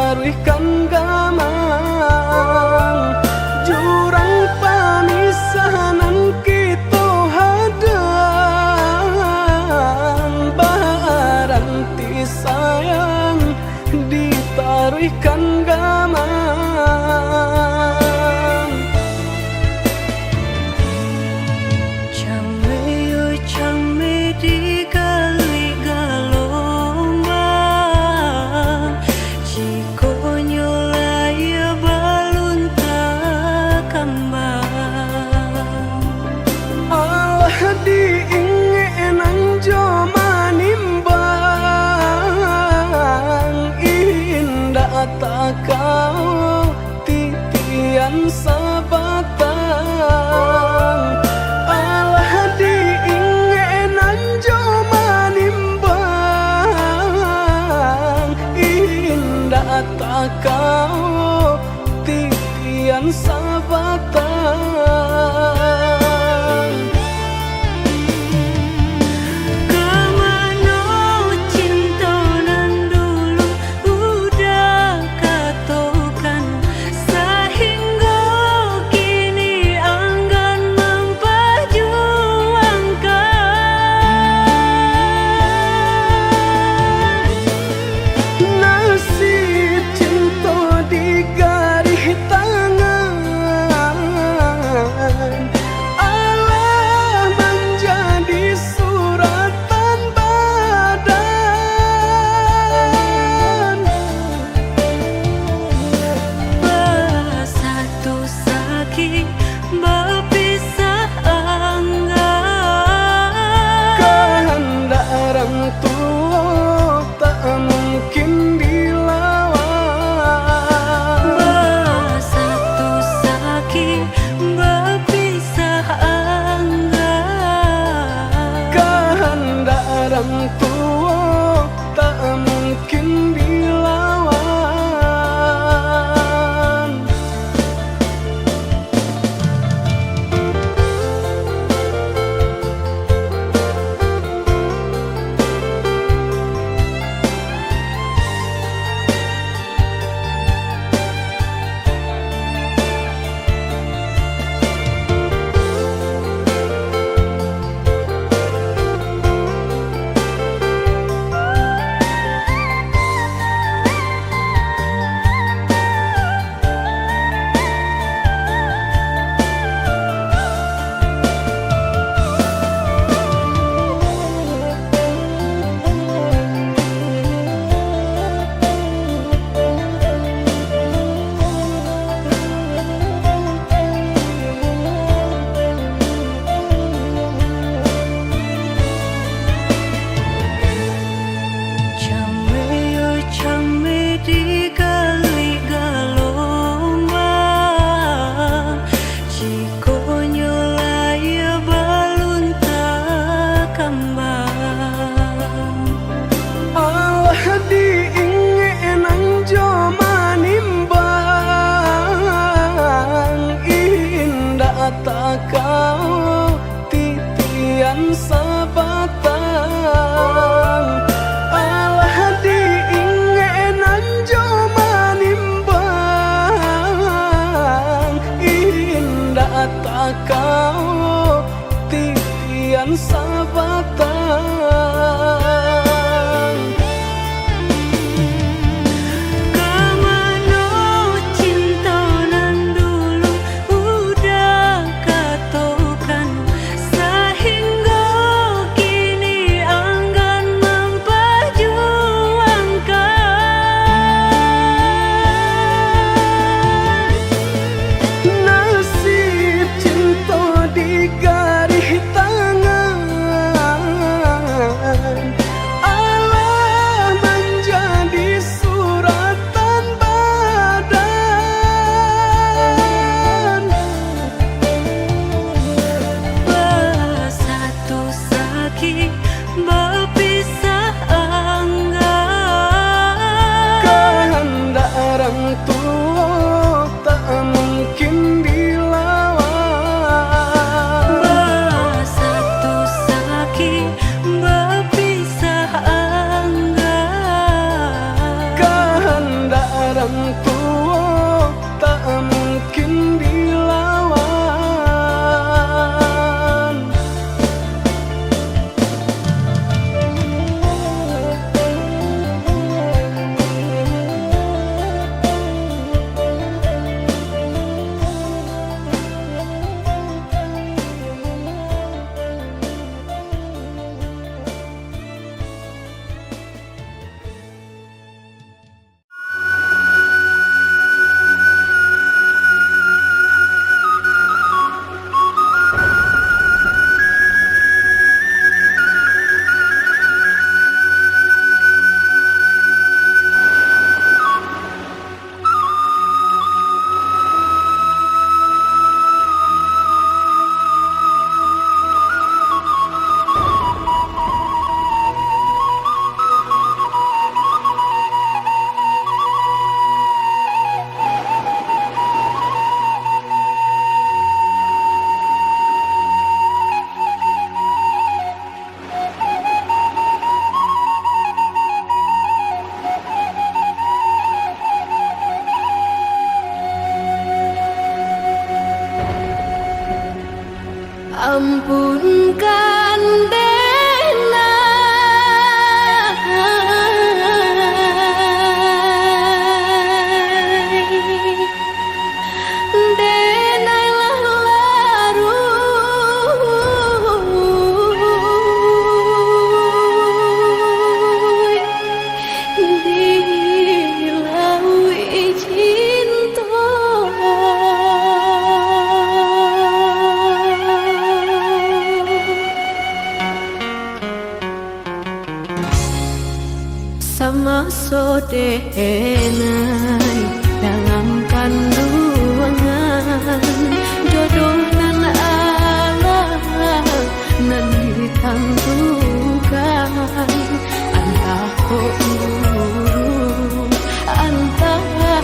ditaruhkan gamang jurang pamisahan kita hadang baranti sayang ditaruhkan gamang Came digali galombang Jiko nyolaya balun takambang Allah diingenan joma nimbang indah tak kau titian sabatang Allah diingenan joma nimbang indah tak kau titian sabatang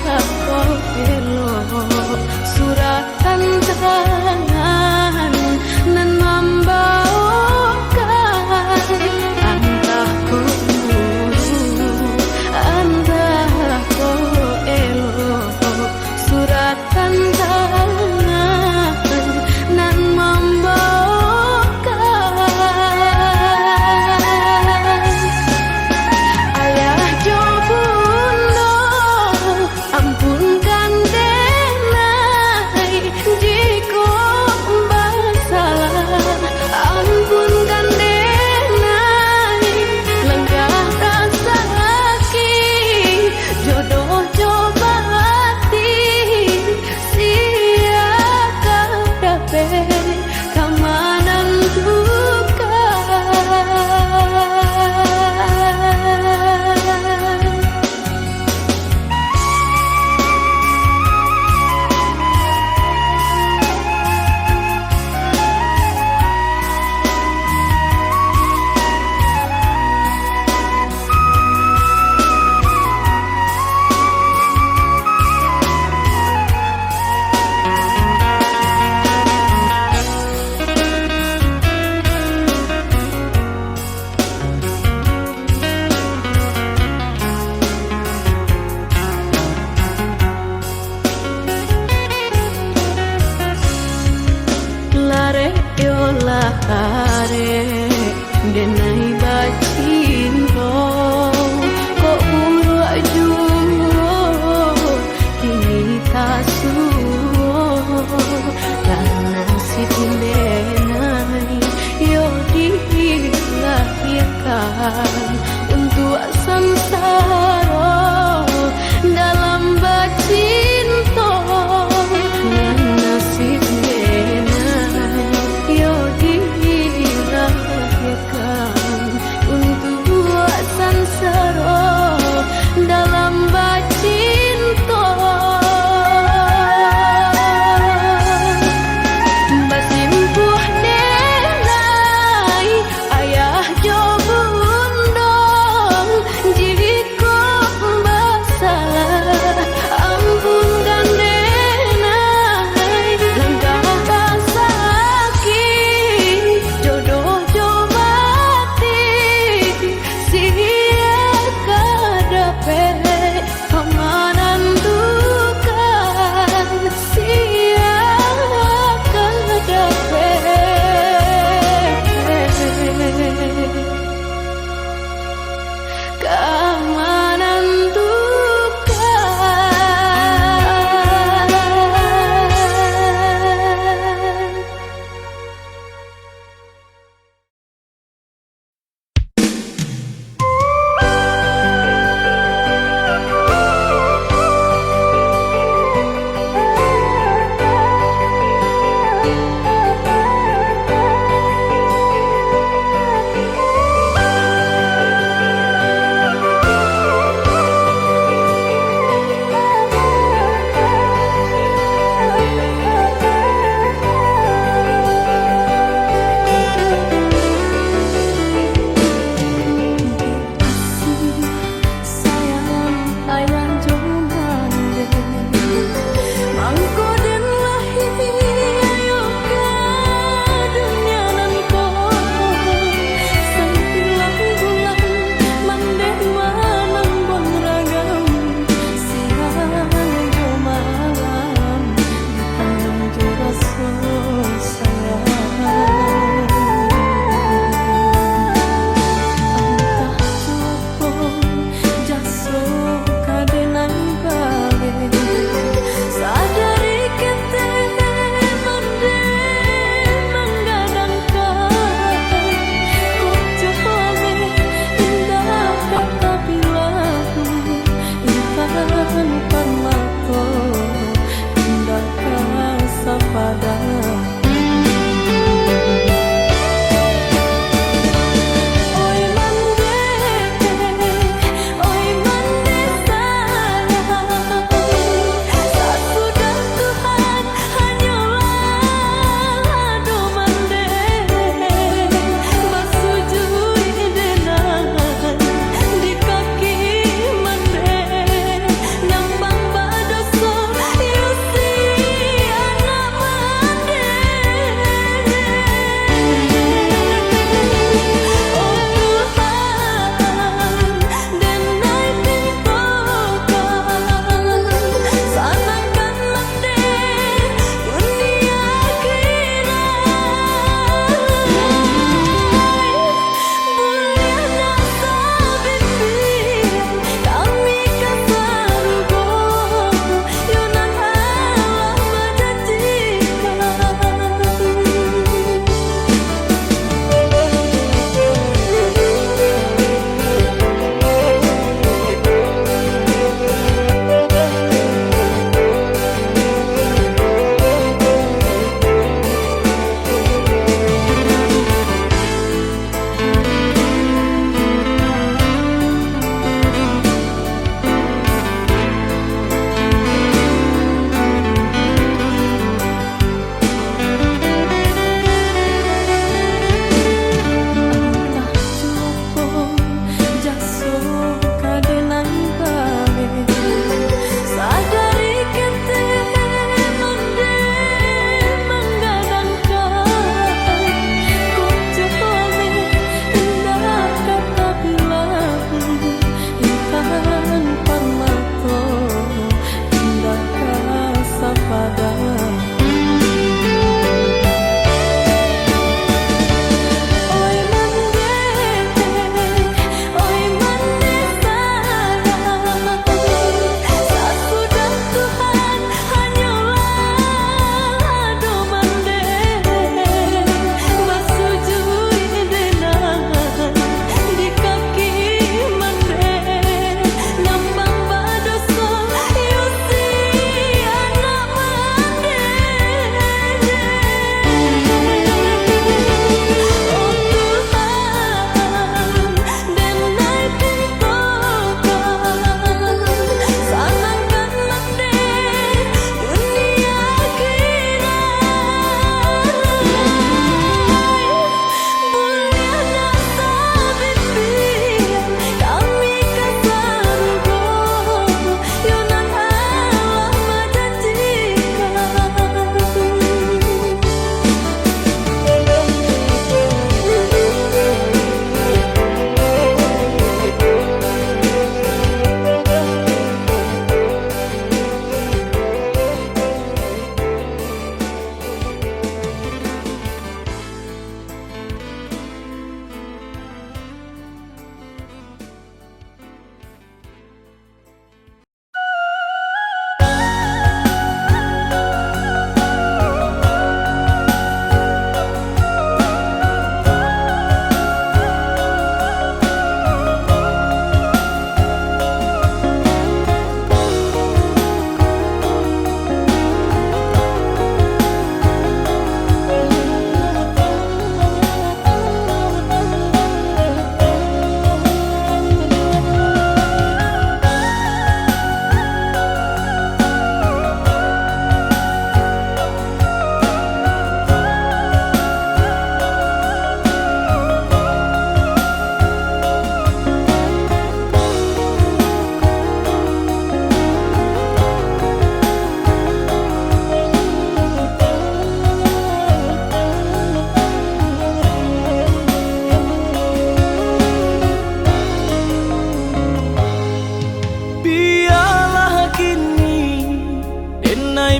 kau elok suratan tangan nan membawakan antah kudu antah kau elok suratan tangan nan membawakan ayah jo bunda ampun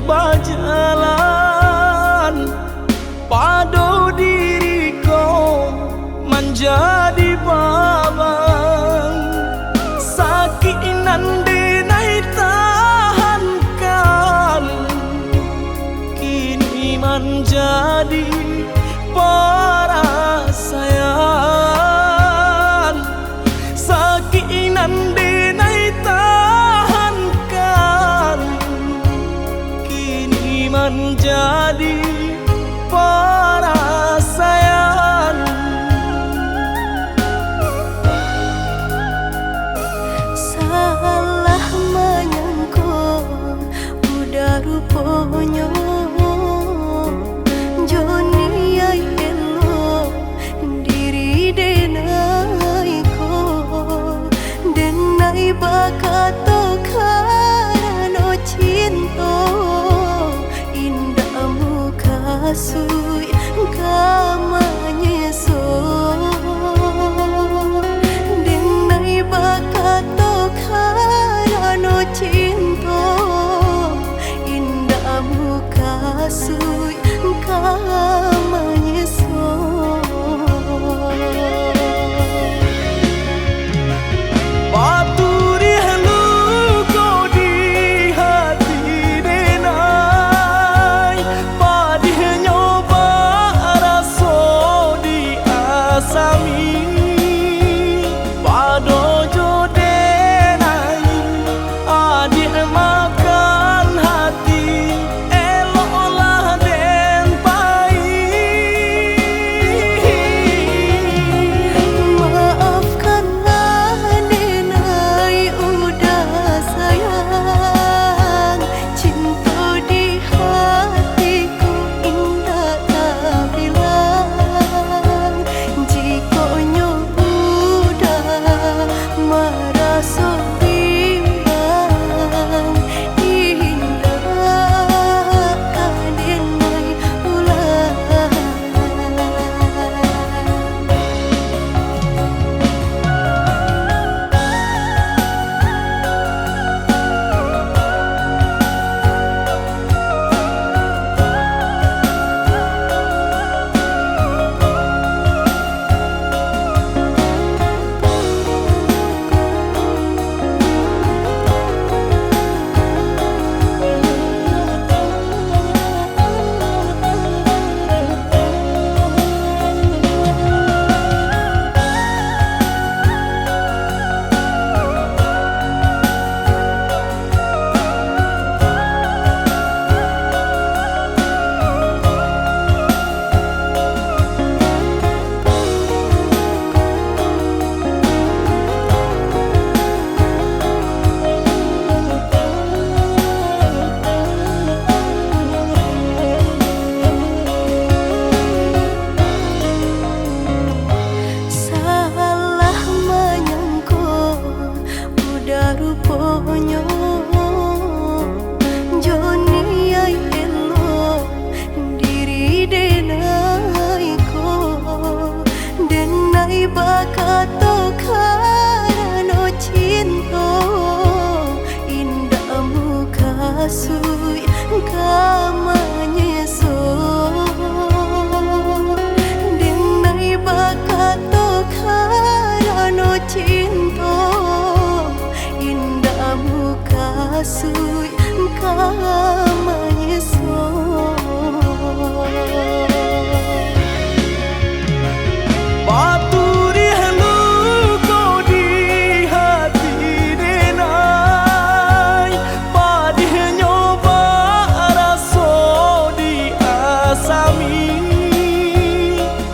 berjalan pado diriku menjadi babang sakit nande nai tahankan kini menjadi perasaan sakit nande nai tahankan kini menjadi perasaan. Salah menyangka udah rupanya Joni ay elo diri denai ko denai bakato karano cinta indah muka sui kamanya so denai bakato karano cinta indah muka sui kamanya so Paturi halu kau di hati denai padih nyoba raso di asami pado jo denai adik makan hati eloklah den pai maafkanlah denai udah sayang cinta di hatiku indah tak hilang jika udah merasa bilang indah denai ulang. Salah menyangka udah rupanya Joni ay elo diri denai ko denai bakato karano cinta indah muka sui kamanya so denai bakato karano cinta indah muka sui kamanya so Paturi halu kau di hati denai padih nyoba raso di asami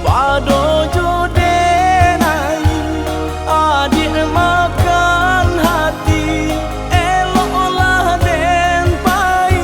pado jo denai adik makan hati eloklah den pai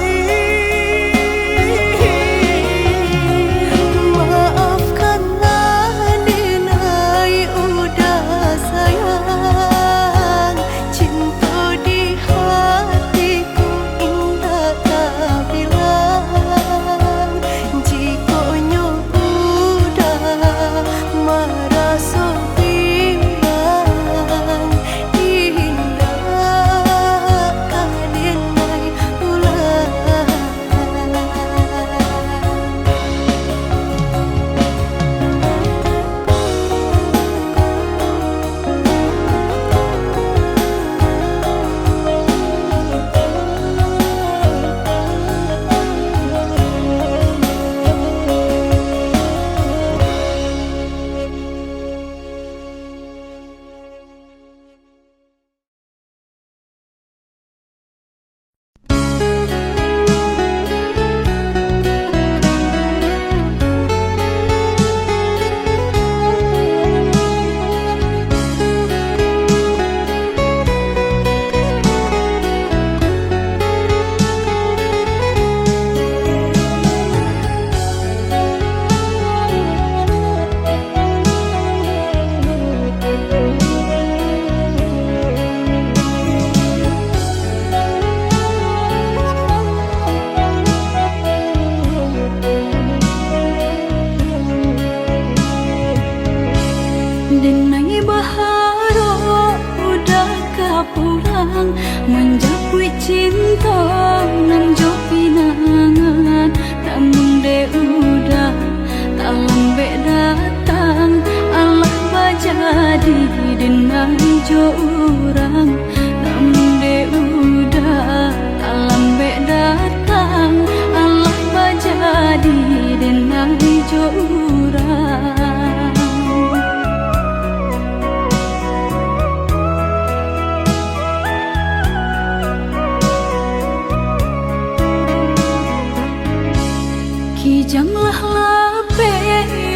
Kijanglah lape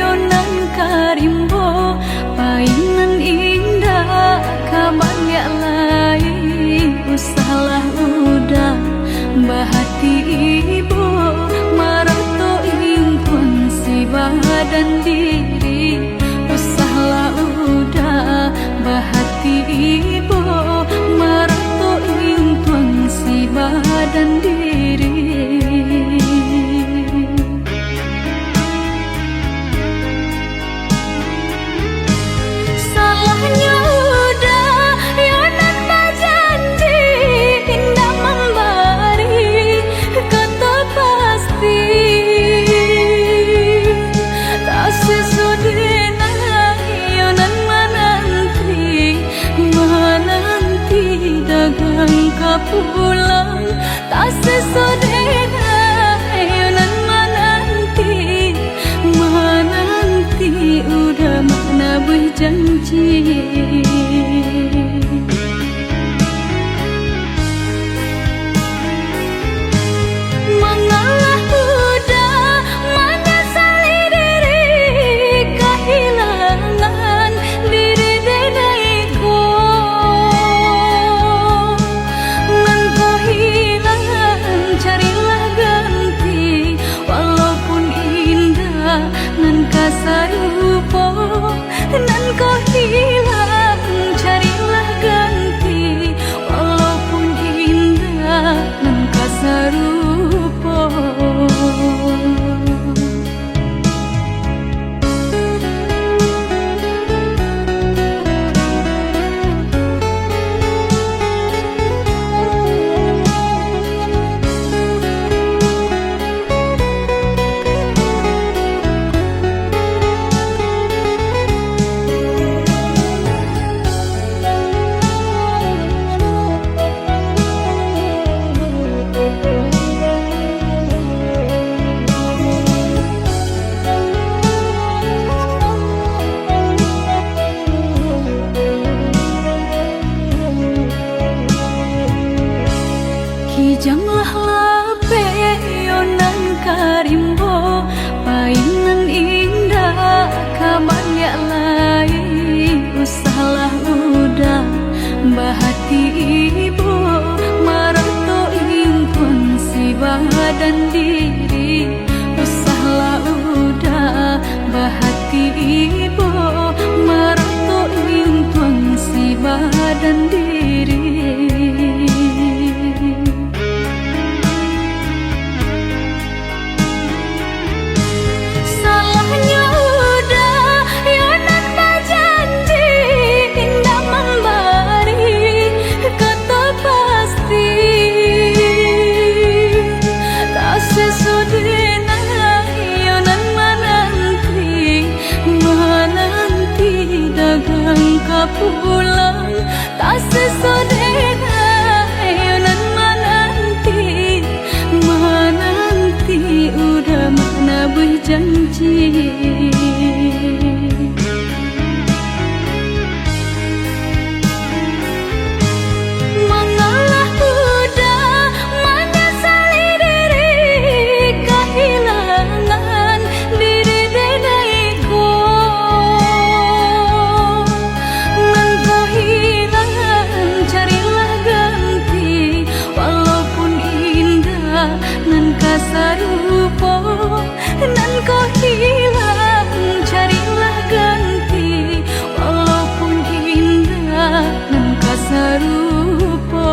yonan karimbo painan indah kabangya lai usahlah udah bahati ibu marato impun si badan diri usahlah udah bahati ibu marato impun si badan diri. Pulang tak sesodena yonan menanti udah mana berjanji mengalah udah menyesali diri kehilangan diri denaiku. Sarupo nan kau hilang carilah ganti walaupun indah nan kasarupo. Kijanglah lape yonan karimbo painan indah kabangya lai usahlah udah bahati ibu marato impun si badan diri usahlah udah bahati ibu marato impun si badan diri. Pulang tak sesodena yonan menanti udah mana berjanji mengalah udah menyesali diri kehilangan diri denaiku. Sarupo nan kau hilang carilah ganti walaupun indah nan kasarupo.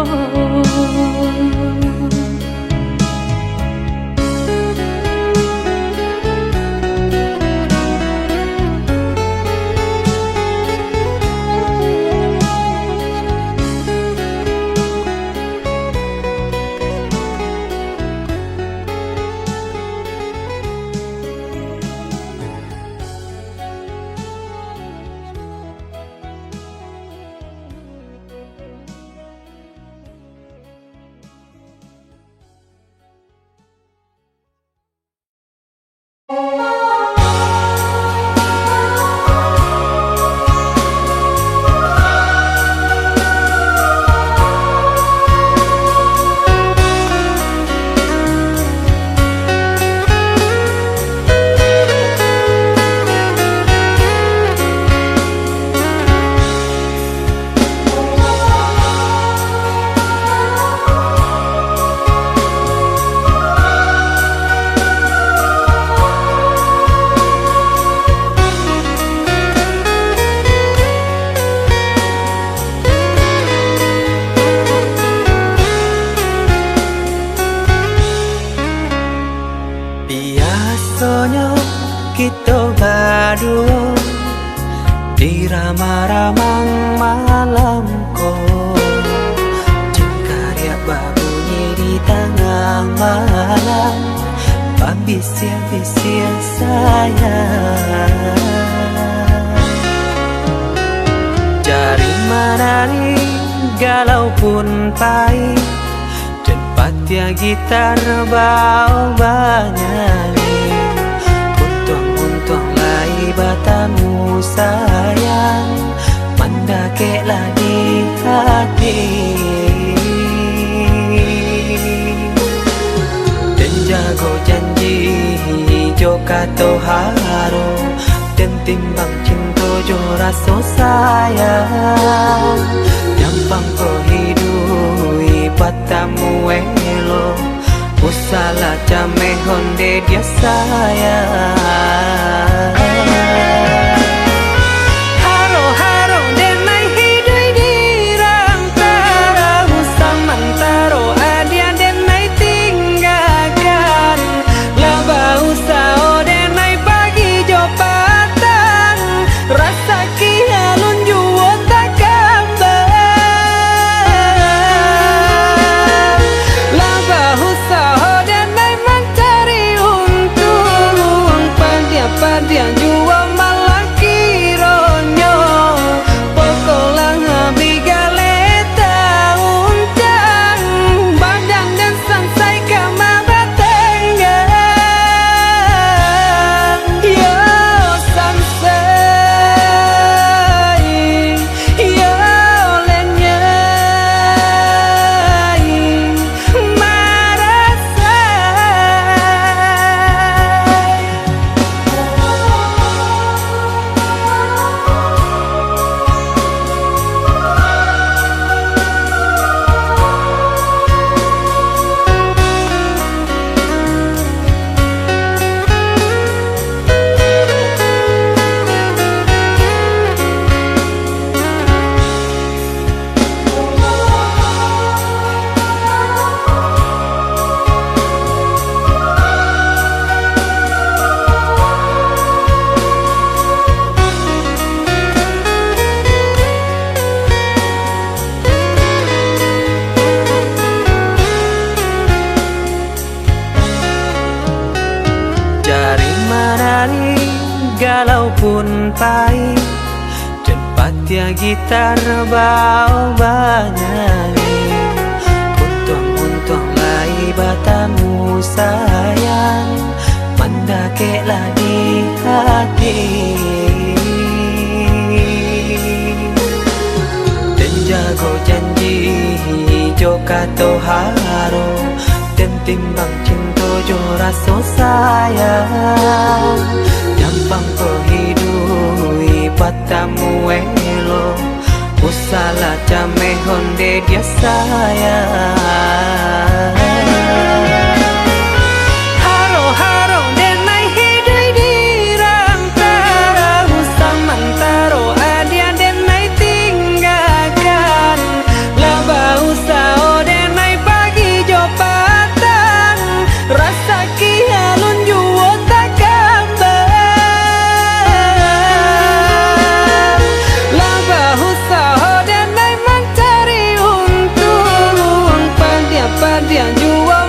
sonyo kita berdua di ramah-ramang malamku, jengkarya babunyi di tengah malam, pembisian-bisian sayang. Jari menari galau pun pahit, dan patia gitar bau banyani. Untung-untung lai batamu sayang, mendakeklah di hati. Dan jago janji joka toharo, dan timbang cinta jo rasa sayang. Nyampang ko hidui patamu elo, usala jame honde dia sayang. Haro-haro denai hidui di rantara, usamantaro adia denai tinggalkan. Laba usao denai pagi jo patang, rasa kialun juo tak kabar. Laba usao denai mencari untung, pandia-pandia juo malah kironyo. Pokolang bigaleta uncang, badan dan sangsai kama batenggang. Yo sangsai, yo lenyai, marasai. Jari menari galau pun pahit, dan patia gitar bau banyani. Untung-untung lai batamu sayang, mendakeklah di hati. Dan jago janji joka toharo, dan timbang cinta jo rasa sayang. Nyampang ko hidui patamu elo, usala jame honde dia sayang. Haro-haro denai hidui di rantara, usamantaro adia denai tinggalkan. Laba usao denai pagi jo patang, rasa kialun juo tak kabar. Laba usao denai mencari untung, pandia-pandia juo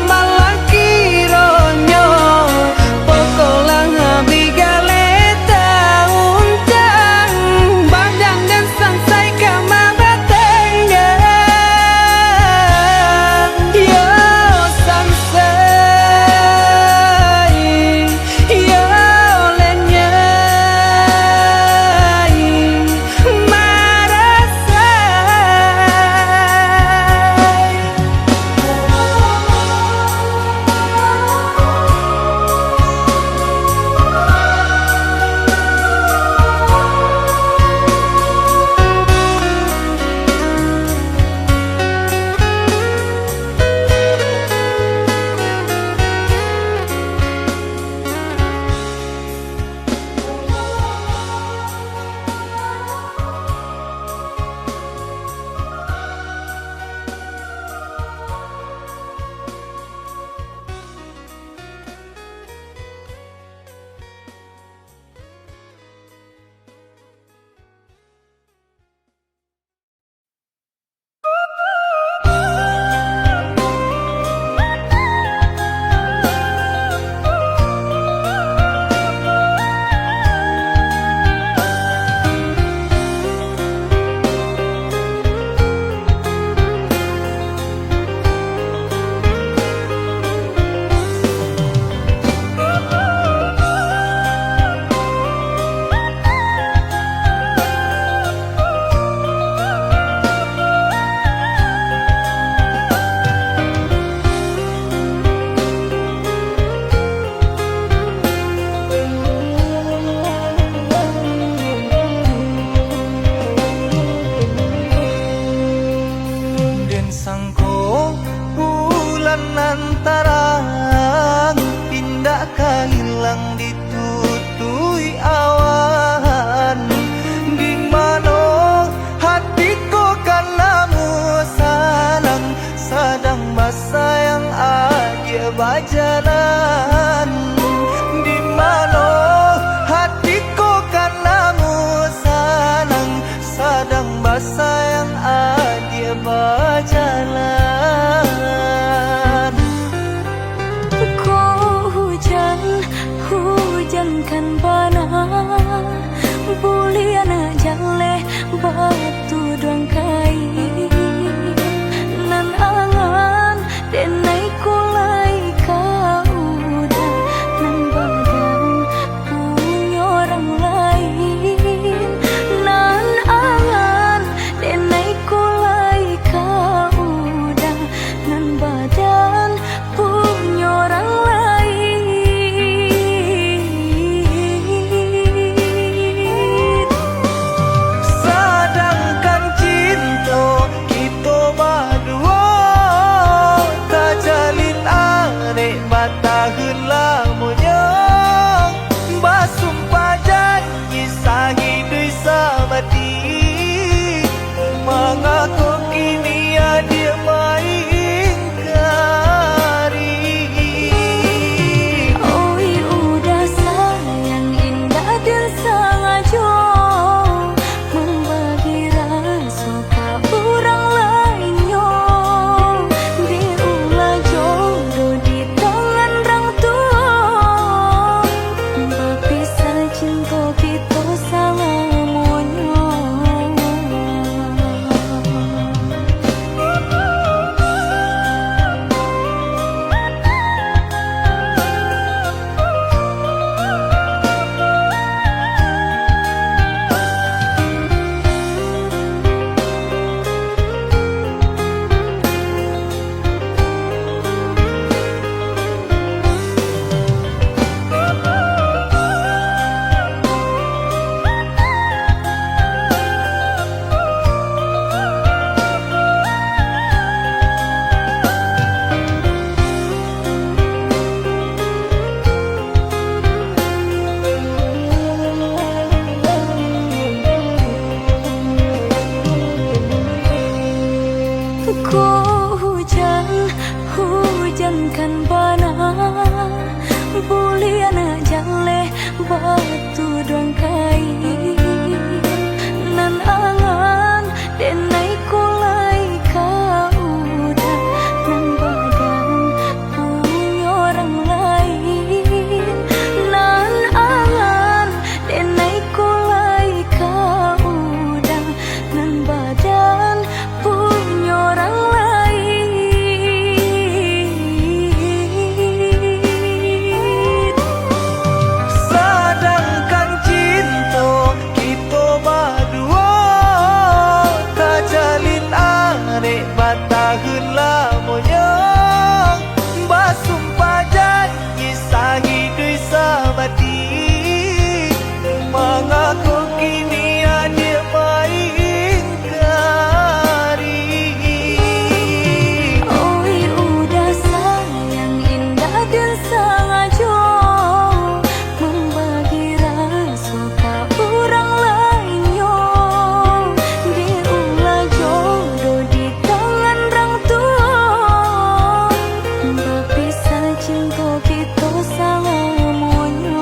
salang ditutui awan. Di mana hatiku kan lamu salang, sedang bersayang aja berjalan. Di mana hatiku kan lamu salang, sedang bersayang aja berjalan. Hujankan bana buliana jale batu doang kai nan angan denai kulai kau udah nan badan punya orang lain nan angan denai kulai kau udah nan badan punya orang lain. Tahun lamanya basumpah janji sahidui samati, mengaku kini dia mengingkari. Oi udah sayang indah dan sengaja membagi rasa ke orang lainnya. Diulah jodoh di cinta kita selamanya. Hujankan bana buliana jale batu doang kai nan angan denai kulai kau udah nan badan punya orang lain nan angan denai kulai kau udah nan badan punya orang lain. Tahun lamanya basumpah janji sahidui samati, mengaku kini dia mengingkari. Oi udah sayang indah dan sengaja membagi rasa ke orang lainnya. Diulah jodoh di cinta kita selamanya.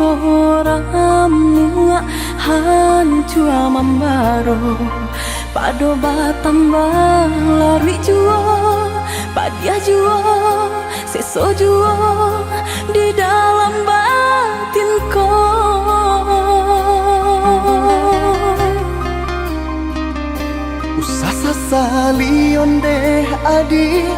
koramu hancua mambaro pado batambah lari juo padia juo seso juo di dalam batinku. Usah sasali onde adi,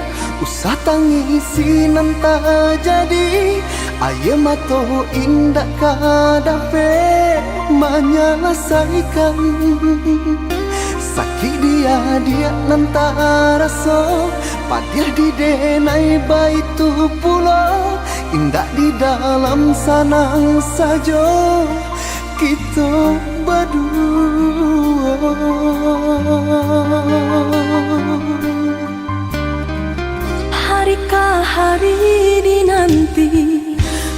usah tangisi nanta jadi. Aye mato indak kadape menyelesaikan. Sakit dia nanta raso, padiah di denai baitu pulo. Indak di dalam sanang sajo kita berdua. Hari ke hari dinanti,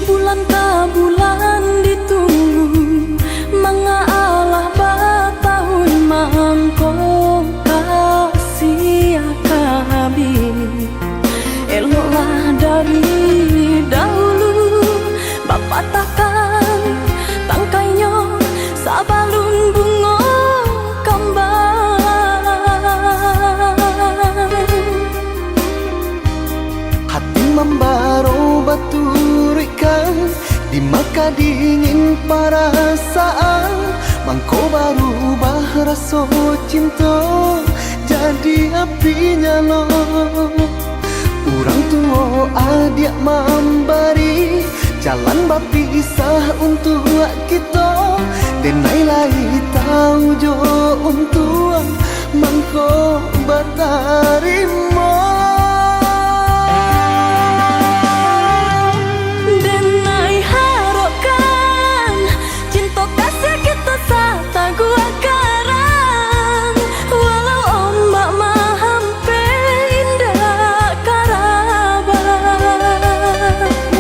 bulan ke bulan ditunggu. Mengalah batahun mangkong kasih akabi. Eloklah dari dahulu, Bapak takkan tangkainya sabalun bunga kembang. Hati membaro baturikan, di maka dingin perasaan. Mangko baru rasa cinta, jadi api nyala. Orang tua adik memberi jalan berpisah untuk kita. Denai lagi tahu jo untuk mangko batarimo. Denai harokan cinta kasih kita sata gua karang. Walau ombak mahampe indah karaban.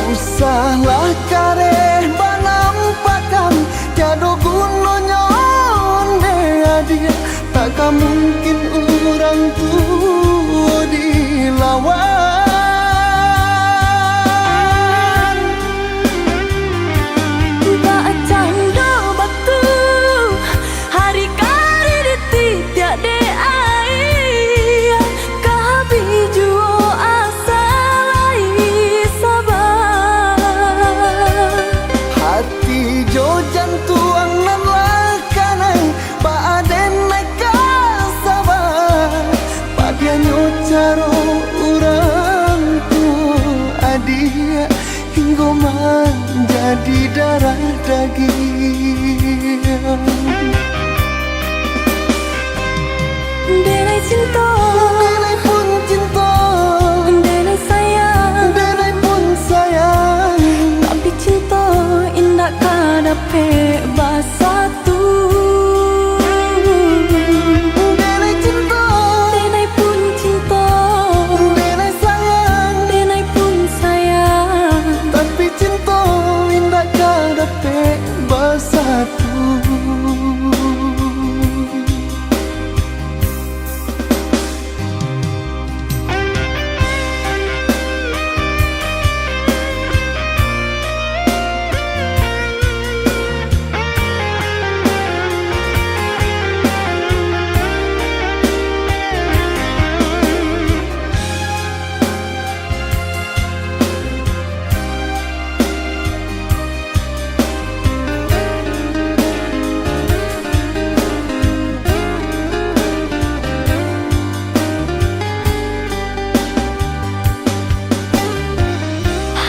Usahlah kareh banampakan tiada gunanya onde adia. Takkan mungkin orang tua dilawan. Bacang do batu hari kari ditidak de ai. Kabi juo asal sabar. Hati jo jantuan nan lakanai baaden naik sabar. Padianyo caro orang tua adia hingga menjadi darah daging. Denai cinta, Denai pun cinta, denai sayang, denai pun sayang. tapi cinta indah kadape basatu. Denai cinta, Denai pun cinta, denai sayang. denai pun sayang. Tapi cinta indah kadape bersatu.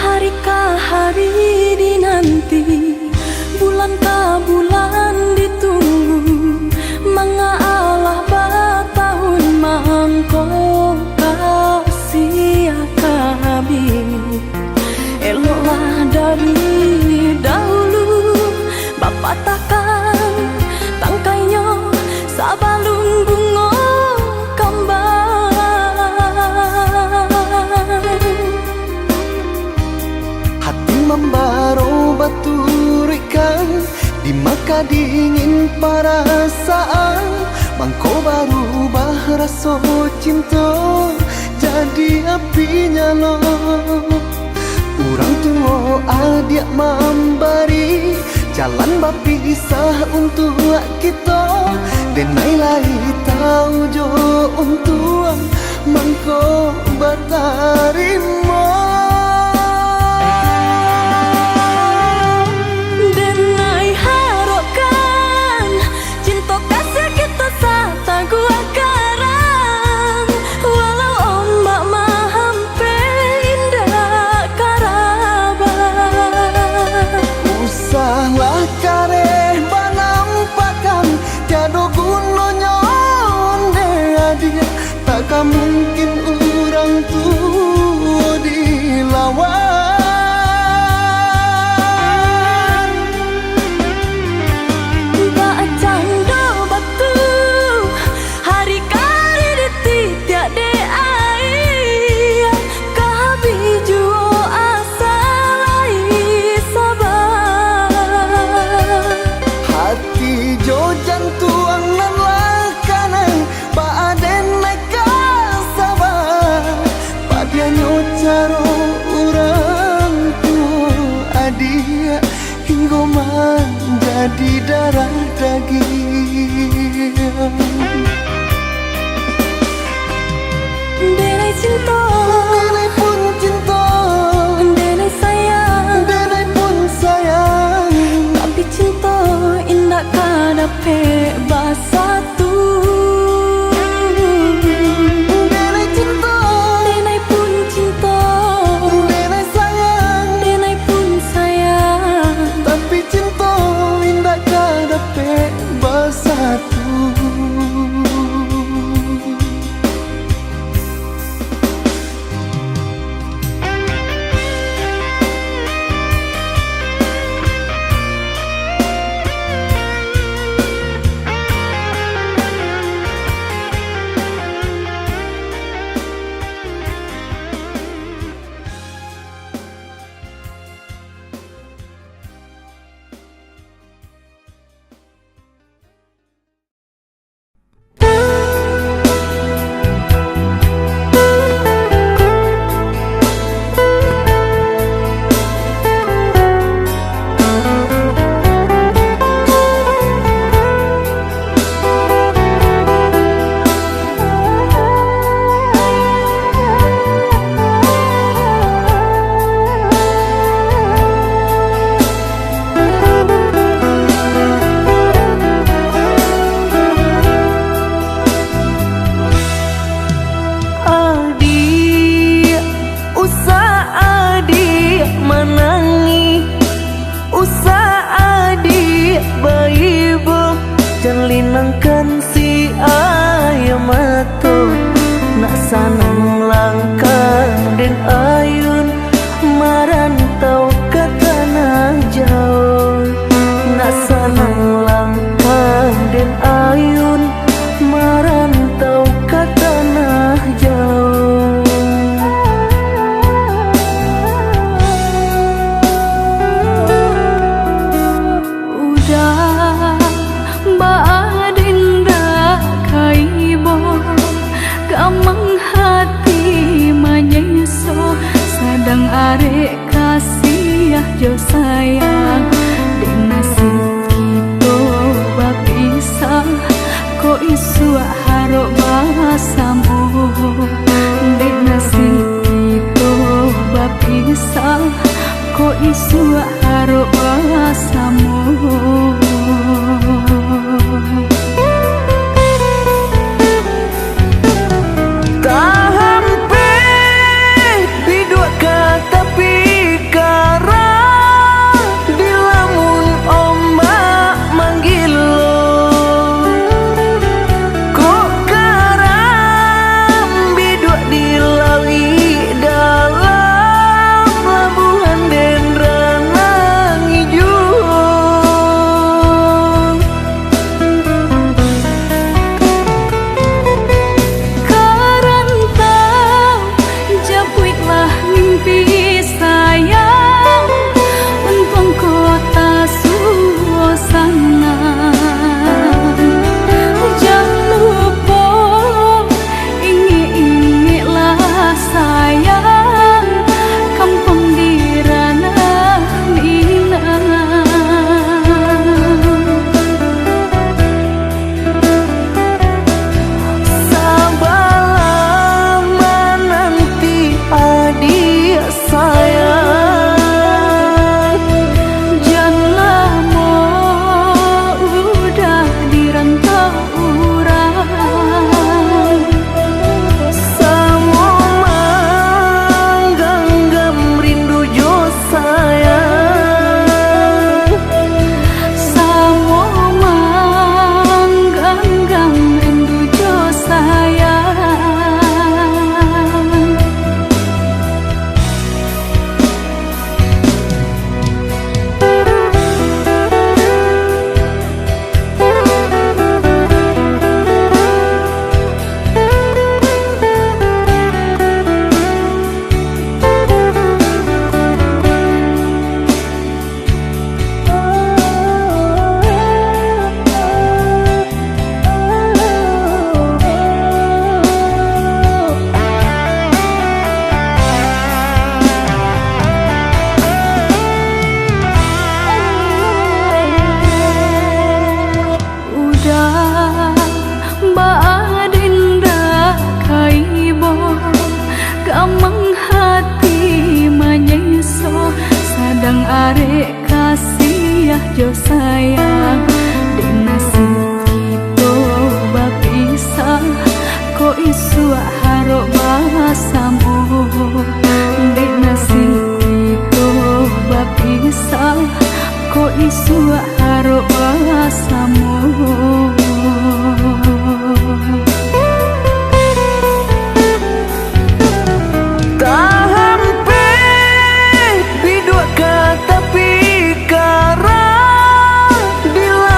Hari ke hari dinanti, bulan ke bulan ditunggu. Mengalah batahun mangkong kasih akabi. Eloklah dari dahulu, Bapak takkan tangkainya sabalun bunga kembang. Hati membaro baturikan, di maka dingin perasaan. Mangko baru rasa cinta, jadi api nyala. Orang tua adik memberi jalan berpisah untuk kita. Denai lai tahu jo untuk mangko batarimo. Denai harokan cinta kasih kita sata gua karang. Walau ombak mahampe indah karaban. Usahlah kareh banampakan tiada gunanya dia. Takkan mungkin orang tua dilawan. Bacang do batu hari kali ditidak de ai. Kahabi juo asa lai sabar. Hati jo jantung nan lakanan baaden naik sabar. Padianyo caro orang tua adia hingga menjadi darah daging. Denai cinta, Denai pun cinta, denai sayang, denai pun sayang. tapi cinta indah kadape basatu. Denai cinta, Denai pun cinta, denai sayang. denai pun sayang. Tapi cinta indah kadape bersatu. Linangkan si ayam mato nak sanang langkah den ayun marantau ke tanah jauh. Nak sanang langkah den ayun marantau ke tanah jauh. Udah baadinda kaibo gamang hati manyeso sadang arek kasih jo sayang dek nasib kito bapisah ko isu harok basamu dek nasib kito bapisah ko isu harok basamu. jo sayang di nasib kita bapisah kok isu harok basamu di nasib kita bapisah kok isu harok basamu. Bila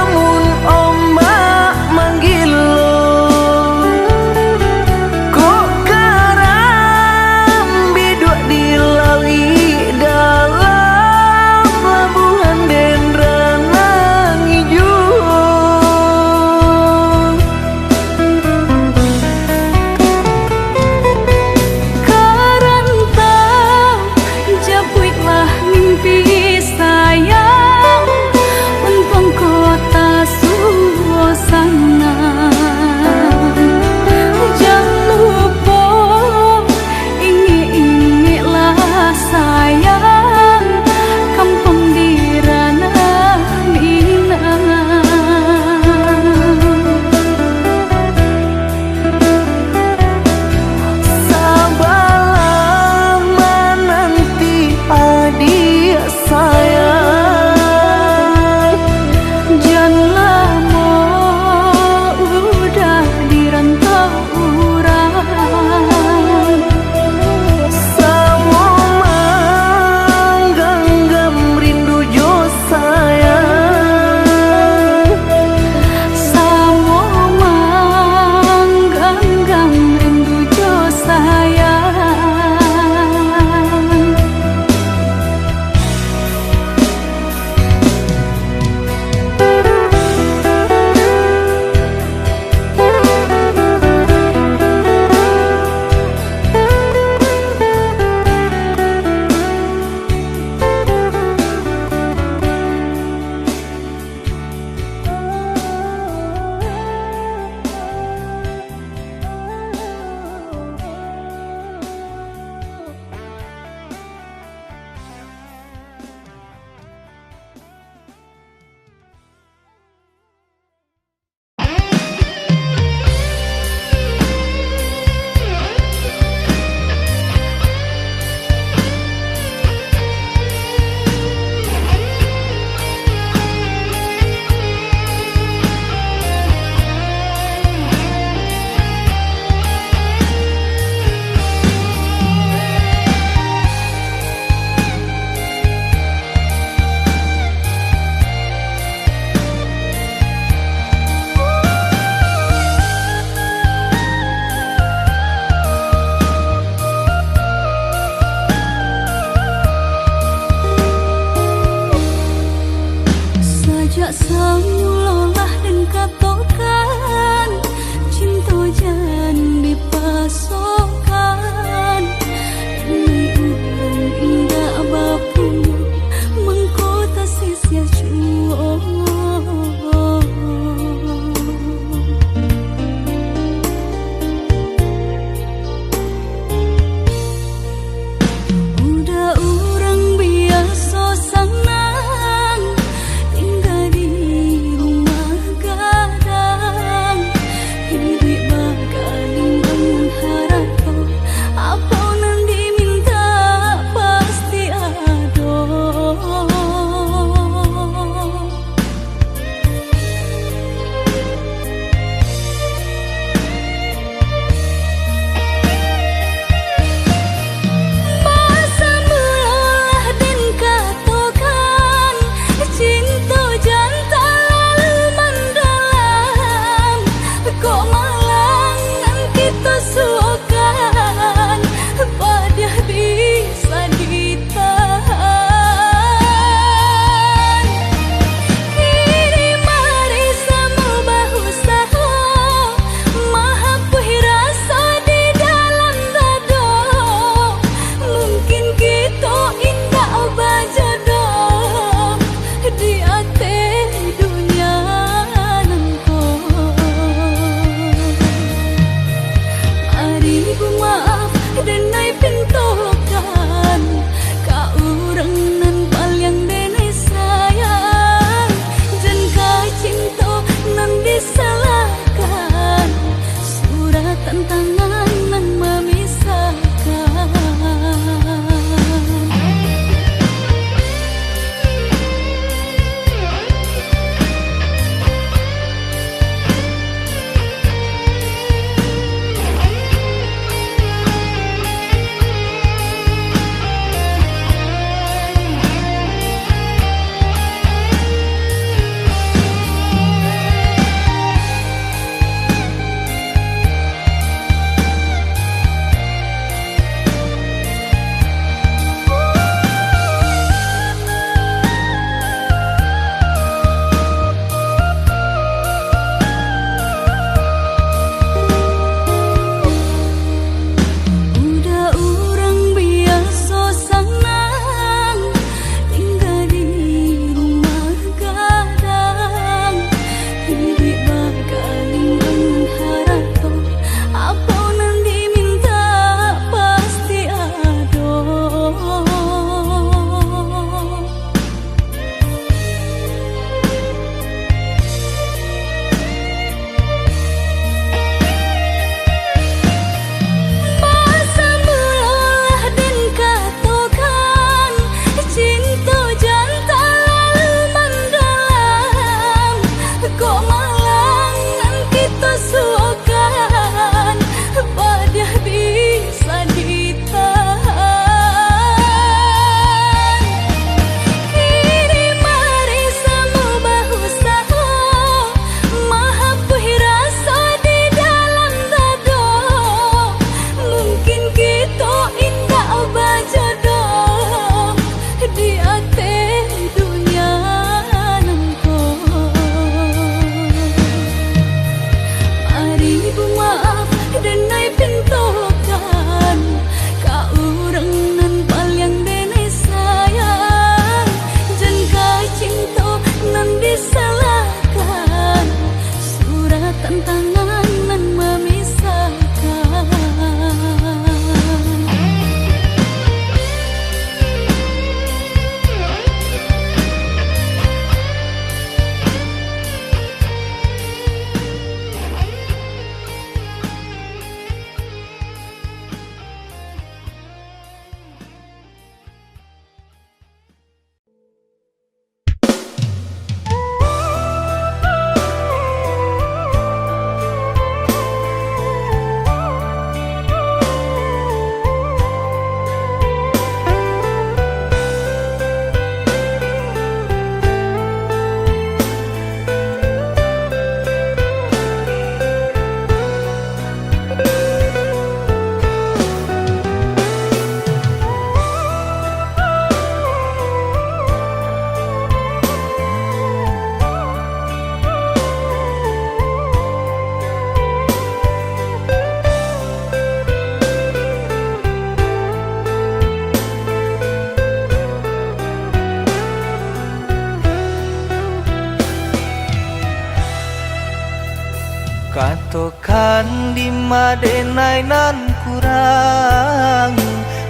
katokan di madenai nan kurang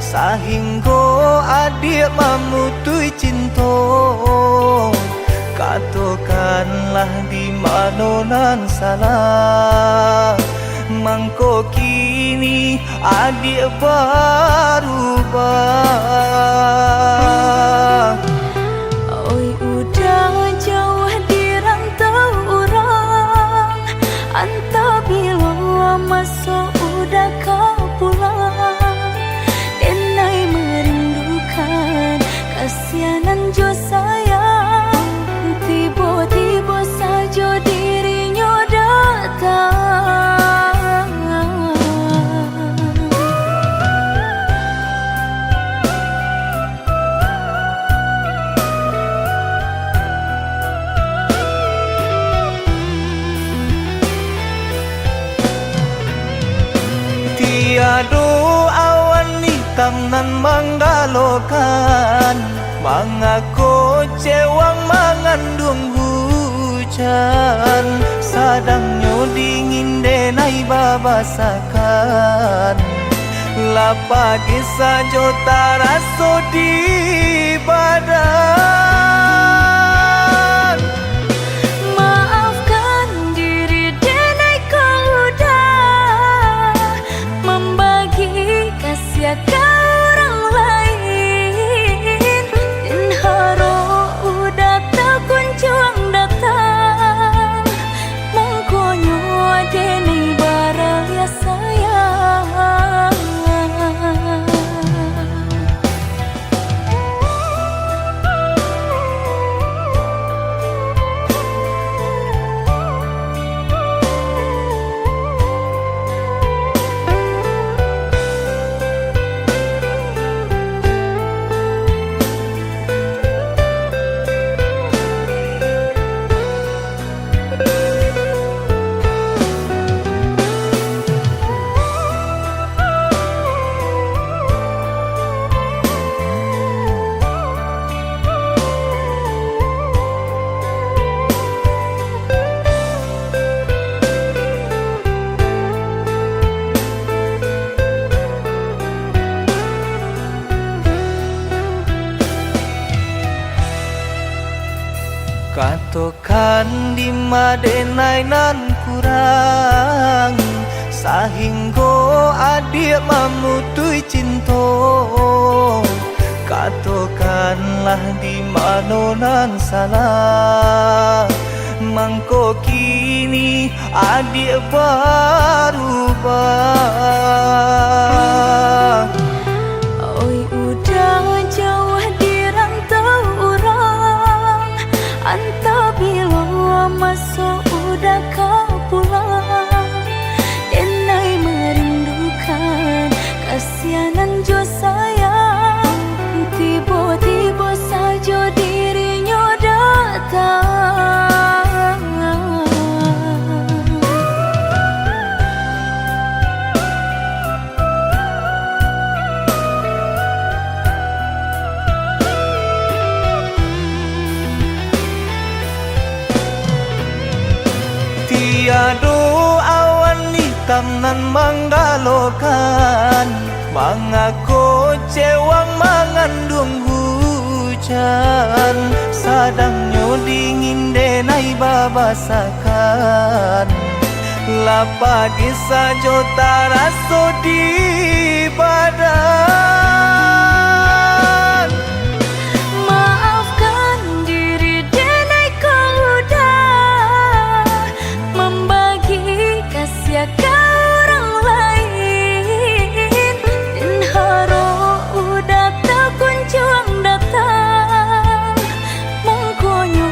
sahingga adik mamutui cinta. Katokanlah di mana nan salah, mangko kini adik berubah. Oi udah jauh di rantau orang, antah bila masuk udah kau pulang. Denai merindukan kasihanan jo sayang, tiba-tiba saja dirinya datang. Tiada awan hitam nan menggalokan, mengaku cewang mengandung hujan. Sadangnya dingin denai babasakan, lapagi saja taraso di badan. Maafkan diri denai kau udah membagi kasih ke orang lain, dan haro udah tak kunjung datang. Mengkonyo denai baraya sayang. Katokan di madenai nan kurang sahingga adik mamutui cinta. Katokanlah di mana nan salah, mangko kini adik berubah. Oi udah jauh di rantau orang, antah bila masuk udah kau pulang. Denai merindukan kasihanan jo sayang, tiba-tiba saja dirinya datang. Tiada awan hitam nan menggalokan, mengaku cewang mengandung hujan. Sadangnya dingin denai babasakan, lapagi saja taraso di badan. Maafkan diri denai kau udah membagi kasih ke orang lain, dan haro udah tak kunjung datang. Mengkonyo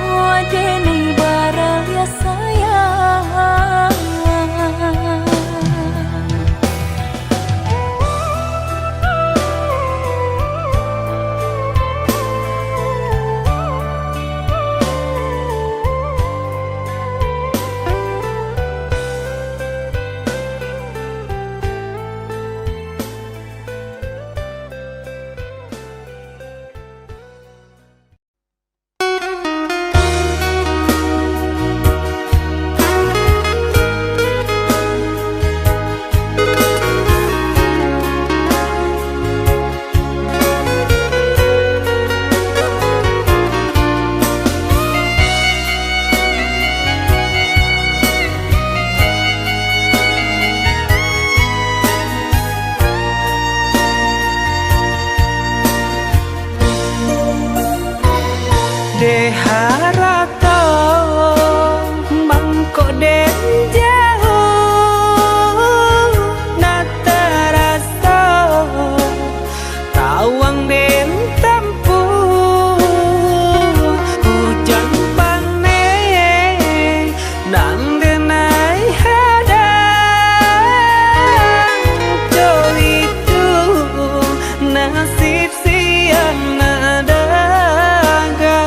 denai baraya sayang. de harata mangko den jauh nata rasa tawang den tampu hujan pane nang denai hadang do itu nasib siang nadaga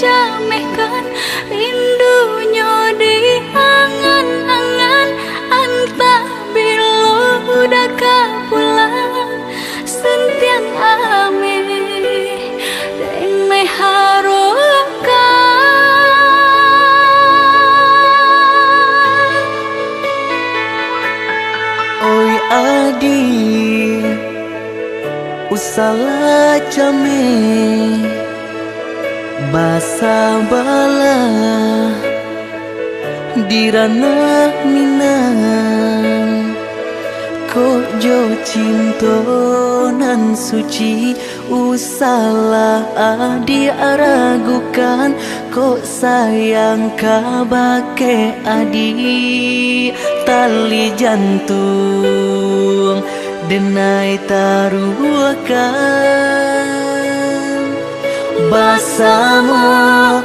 jamehkan rindunya di angan-angan anta bila udah pulang sentiang ame denai harokan. Oi adi usala jame basa bala dirana minang kok jo cinto nan suci usala adi aragukan kok sayang kabake adi tali jantung denai taruhkan basamu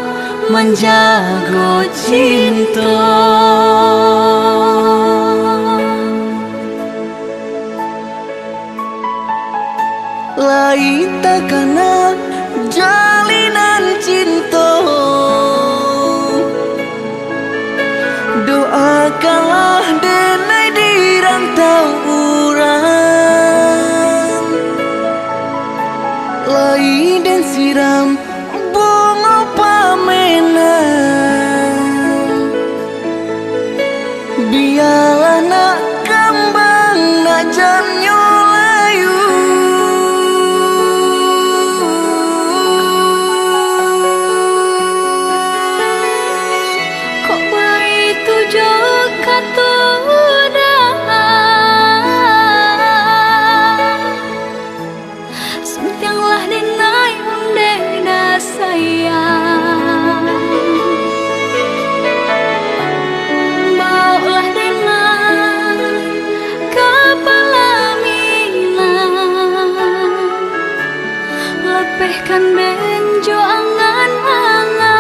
menjago cinta. Lain takana jalinan cinta doakanlah denai dirantau urang lain dan siram bunga pamenang biarlah nak kembang nak jamnya layu. Kok begitu jauh sentianglah denai undena sayang baulah denai kepala minang lepehkan benjo angan-angan.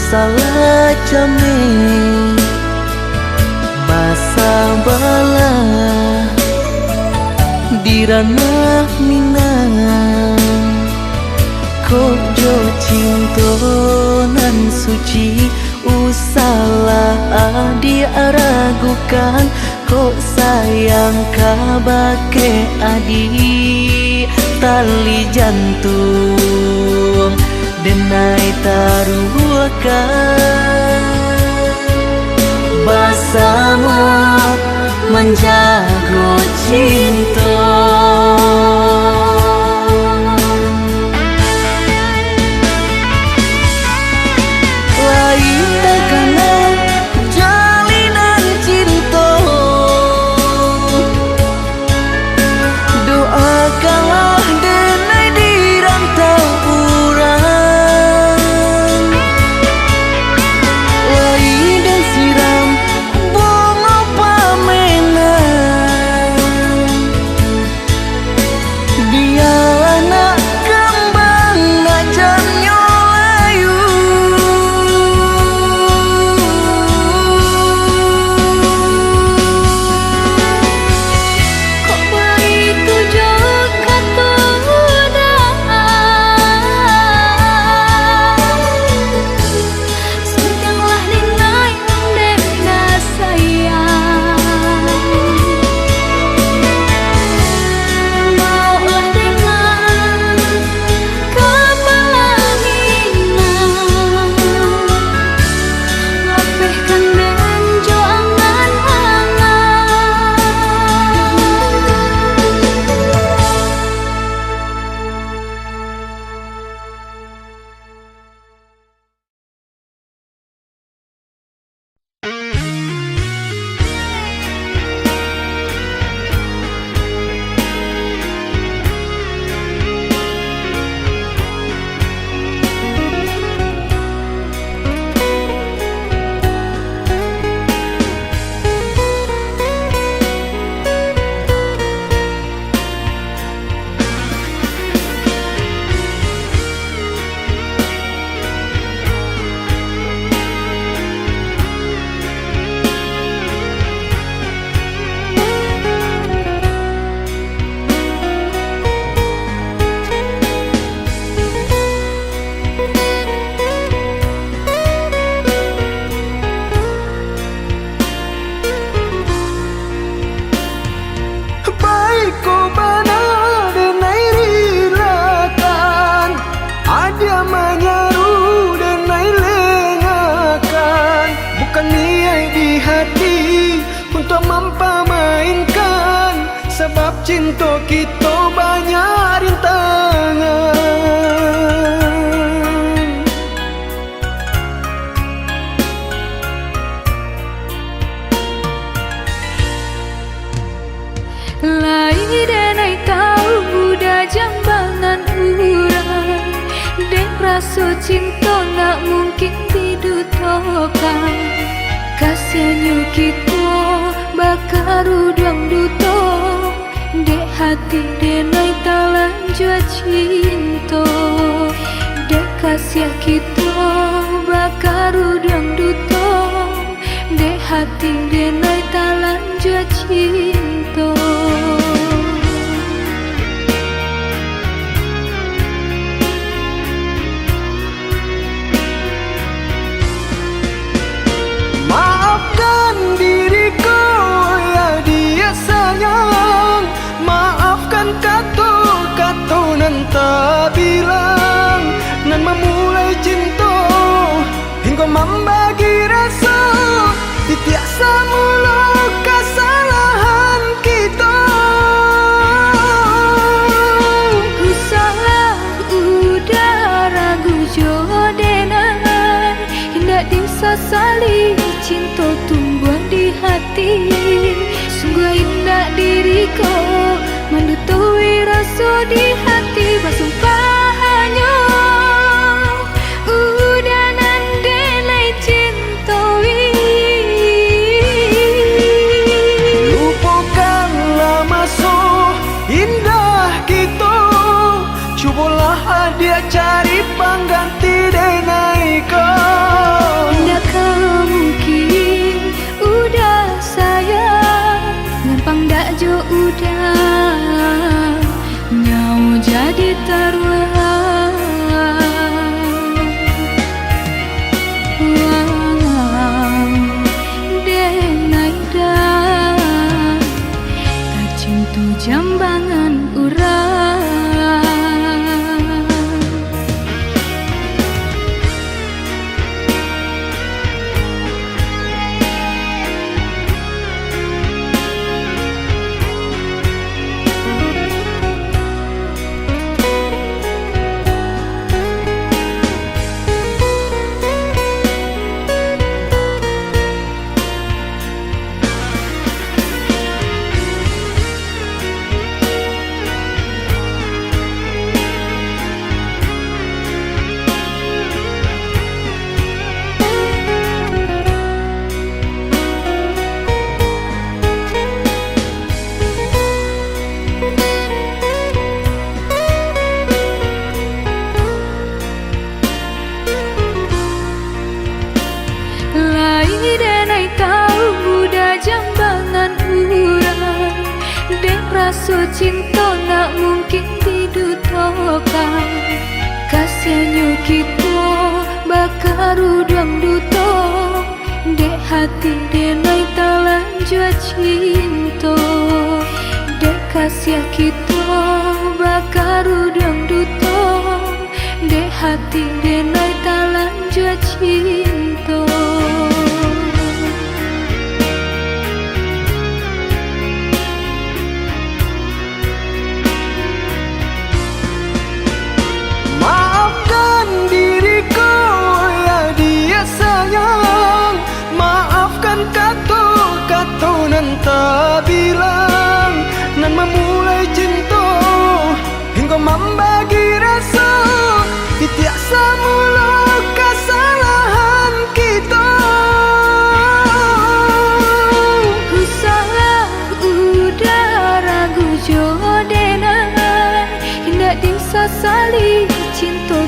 Salah jame basa bala dirana minang kok jo cinto nan suci usala adi aragukan kok sayang kabake adi tali jantung denai taruhkan basamu menjago cinta. Lain takana jalinan cinta doakanlah denai dirantau urang lain dan siram bunga pamenang kita banyak rintangan. Lai denai tahu budak jambangan urang, dek rasa cinta nak mungkin didutokan. Kasihannya kita bakar udang duto, dek hati denai talan jua cinta. Dek kasihan kita bakar udang duto, dek hati denai talan jua cinta. Maafkan diriku ya dia sayang, maafkan kata-kata nan tak bilang, nan memulai cinta hingga membagi rasa, tiasa mulu kesalahan kita. Ku salah udah ragu jodoh hendak disasali, cinta tumbuh di hati. Sungguh indah diriku mendutui rasa di hati. Bersumpah hanya udah nandenai cintoi. Lupakanlah masa indah kita, cubalah dia cari pengganti denai kau. Ndakah mungkin udah sayang, ngempang dak jo udah nyau jadi taruhan. Wow, denai dah tak cinta jambangan urang. Jambangan urang, dek rasa cinta nak mungkin didutokan. Kasihannya kita bakar udang duto, dek hati denai talan jua cinta. Dek kasihan kita bakar udang duto, dek hati denai talan jua cinta. Maafkan diriku ya dia sayang, maafkan kata-kata nan tak bilang, nan memulai cinta hingga membagi rasa, tiasa mulu kesalahan kita. Ku salah udah ragu jodoh hendak disasali, cinta